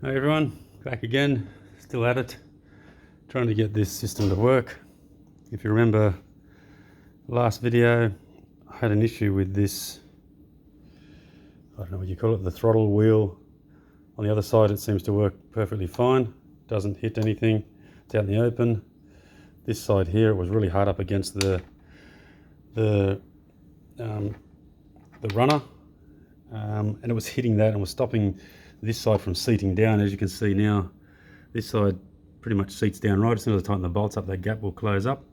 Hey everyone, back again, still at it, trying to get this system to work. If you remember last video, I had an issue with this, I don't know what you call it, the throttle wheel. On the other side it seems to work perfectly fine, doesn't hit anything, it's out in the open. This side here, it was really hard up against the runner, and it was hitting that and was stopping this side from seating down. As you can see now, this side pretty much seats down right. As soon as I tighten the bolts up, that gap will close up.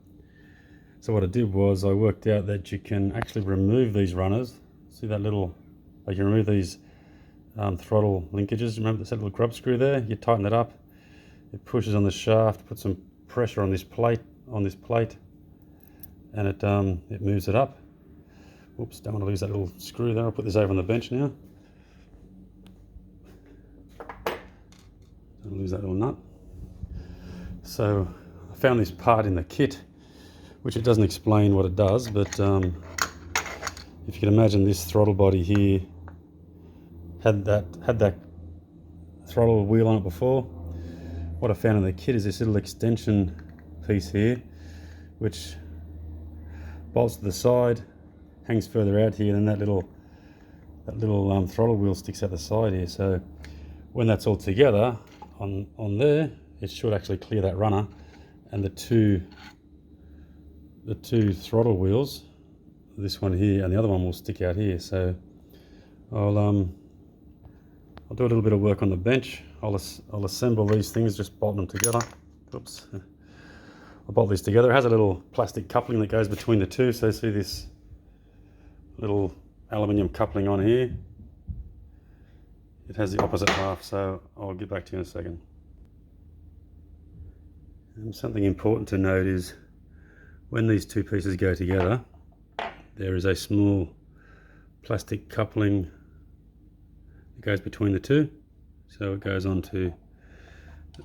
So what I did was I worked out that you can actually remove these runners. See that little, you can remove these throttle linkages. Remember that little grub screw there? You tighten that up, it pushes on the shaft, put some pressure on this plate, and it moves it up. Oops, don't want to lose that little screw there. I'll put this over on the bench now. Don't lose that little nut. So I found this part in the kit, which it doesn't explain what it does, but if you can imagine, this throttle body here had that throttle wheel on it before. What I found in the kit is this little extension piece here, which bolts to the side, hangs further out here, and then that little throttle wheel sticks out the side here. So when that's all together on there, it should actually clear that runner, and the two throttle wheels, this one here and the other one, will stick out here. So I'll do a little bit of work on the bench. I'll assemble these things, just bolt them together. Oops. I'll bolt these together. It has a little plastic coupling that goes between the two. So see this little aluminium coupling on here? It has the opposite half, so I'll get back to you in a second. And something important to note is when these two pieces go together, there is a small plastic coupling that goes between the two. So it goes onto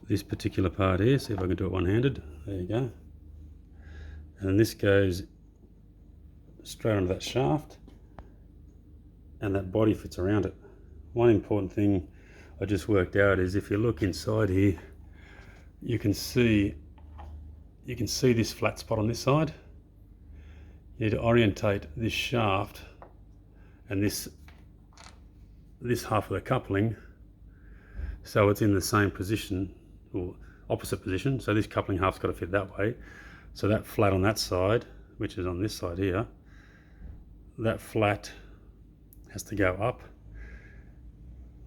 this particular part here. See if I can do it one-handed. There you go. And this goes straight onto that shaft, and that body fits around it. One important thing I just worked out is if you look inside here, you can see this flat spot on this side. You need to orientate this shaft and this half of the coupling so it's in the same position or opposite position. So this coupling half's got to fit that way. So that flat on that side, which is on this side here, that flat has to go up.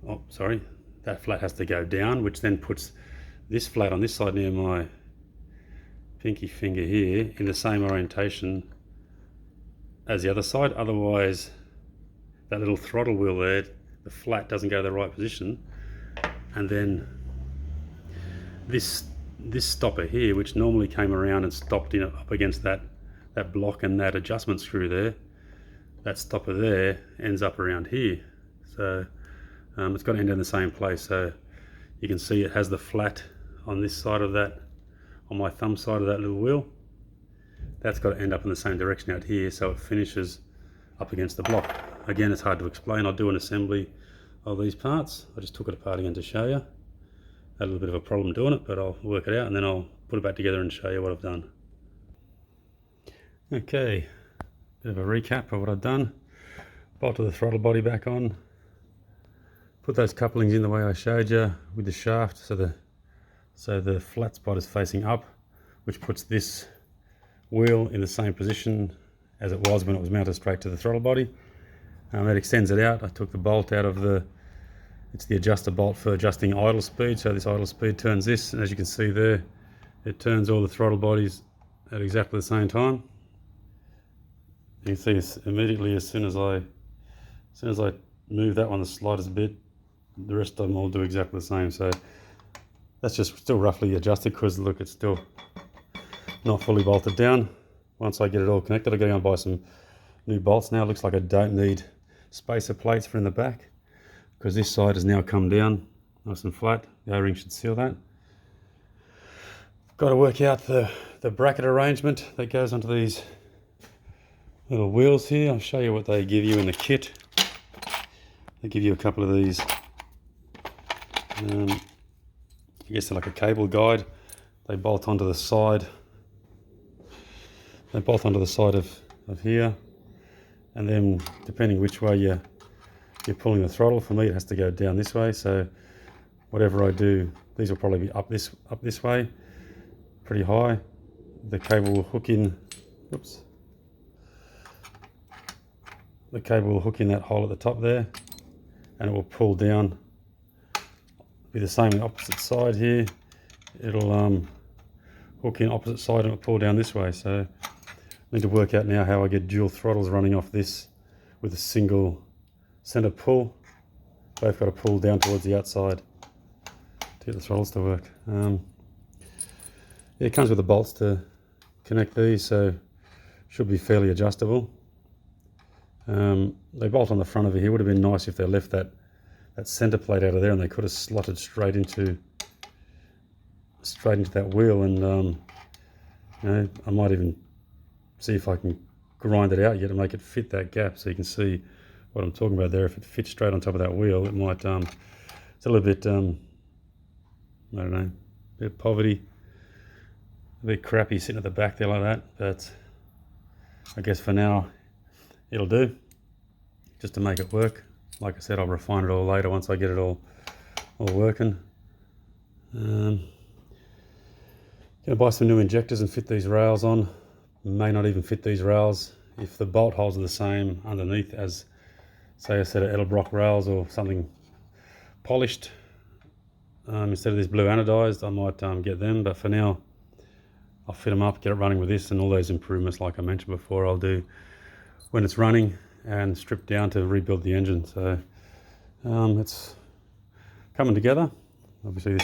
Oh, sorry, that flat has to go down, which then puts this flat on this side near my pinky finger here in the same orientation as the other side. Otherwise, that little throttle wheel there, the flat doesn't go to the right position, and then this stopper here, which normally came around and stopped up against that block and that adjustment screw there, that stopper there ends up around here. So it's got to end in the same place. So you can see it has the flat on this side of that, on my thumb side of that little wheel. That's got to end up in the same direction out here, so it finishes up against the block. Again, it's hard to explain. I'll do an assembly of these parts. I just took it apart again to show you. Had a little bit of a problem doing it, but I'll work it out and then I'll put it back together and show you what I've done. Okay, bit of a recap of what I've done. Bolted the throttle body back on. Put those couplings in the way I showed you with the shaft, so the flat spot is facing up, which puts this wheel in the same position as it was when it was mounted straight to the throttle body. That extends it out. I took the bolt out of it's the adjuster bolt for adjusting idle speed. So this idle speed turns this, and as you can see there, it turns all the throttle bodies at exactly the same time. You can see this immediately as soon as I move that one the slightest bit, the rest of them all do exactly the same. So that's just still roughly adjusted because look, it's still not fully bolted down. Once I get it all connected, I'm going to buy some new bolts now. It looks like I don't need spacer plates for in the back because this side has now come down nice and flat. The O-ring should seal that. Got to work out the bracket arrangement that goes onto these little wheels here. I'll show you what they give you in the kit. They give you a couple of these I guess they're like a cable guide. They bolt onto the side. They bolt onto the side of here, and then depending which way you're pulling the throttle, for me it has to go down this way. So whatever I do, these will probably be up this way, pretty high. The cable will hook in. Oops. The cable will hook in that hole at the top there, and it will pull down. Be the same on the opposite side here. It'll hook in opposite side and it'll pull down this way. So I need to work out now how I get dual throttles running off this with a single center pull. Both got to pull down towards the outside to get the throttles to work. Yeah, it comes with the bolts to connect these, so should be fairly adjustable. They bolt on the front over here. Would have been nice if they left that center plate out of there and they could have slotted straight into that wheel. And you know, I might even see if I can grind it out yet to make it fit that gap, so you can see what I'm talking about there. If it fits straight on top of that wheel, it might it's a little bit I don't know, a bit poverty, a bit crappy sitting at the back there like that, but I guess for now it'll do, just to make it work. Like I said, I'll refine it all later once I get it all working. Gonna buy some new injectors and fit these rails on. May not even fit these rails if the bolt holes are the same underneath as, say, a set of Edelbrock rails or something polished. Instead of this blue anodized, I might get them, but for now I'll fit them up, get it running with this, and all those improvements like I mentioned before I'll do when it's running and strip down to rebuild the engine. So it's coming together. Obviously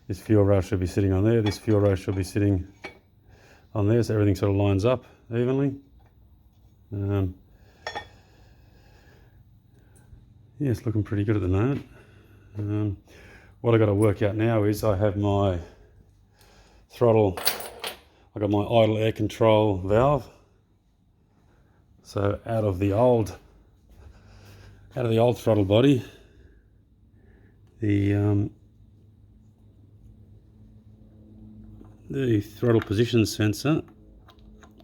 this fuel rail should be sitting on there, this fuel rail should be sitting on there, so everything sort of lines up evenly. Yeah, it's looking pretty good at the moment. What I got to work out now is I have my throttle, I got my idle air control valve. So out of the old throttle body, the throttle position sensor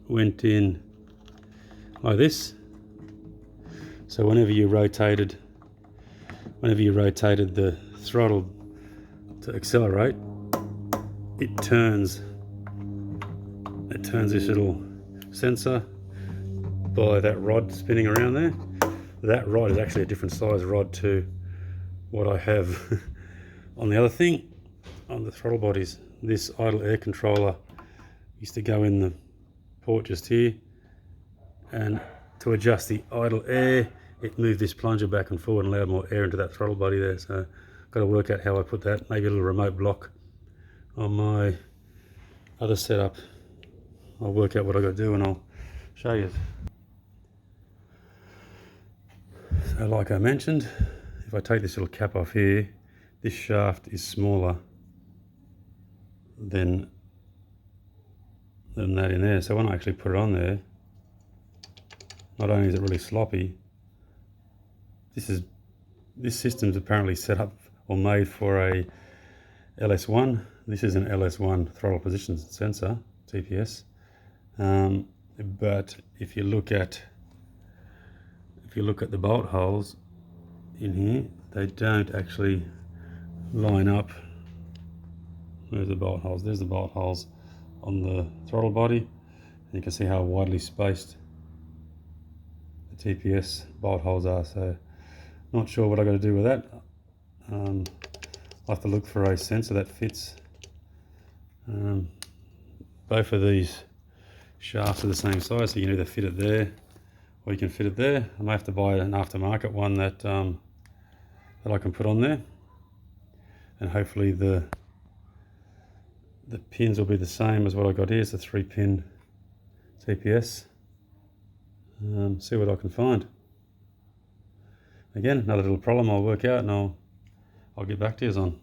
went in like this. So whenever you rotated the throttle to accelerate, it turns this little sensor by that rod spinning around there. That rod is actually a different size rod to what I have on the other thing, on the throttle bodies. This idle air controller used to go in the port just here, and to adjust the idle air, it moved this plunger back and forward and allowed more air into that throttle body there. So I've got to work out how I put that, maybe a little remote block on my other setup. I'll work out what I've got to do and I'll show you. So like I mentioned, if I take this little cap off here, this shaft is smaller than that in there. So when I actually put it on there, not only is it really sloppy, this system's apparently set up or made for a LS1. This is an LS1 throttle position sensor, TPS. But if you look at the bolt holes in here, they don't actually line up. Where's the bolt holes? There's the bolt holes on the throttle body. And you can see how widely spaced the TPS bolt holes are. So not sure what I got to do with that. I'll have to look for a sensor that fits. Both of these shafts are the same size, so you can either fit it there or you can fit it there. I may have to buy an aftermarket one that I can put on there, and hopefully the pins will be the same as what I got here. It's a 3-pin TPS. See what I can find. Again, another little problem I'll work out and I'll get back to you on.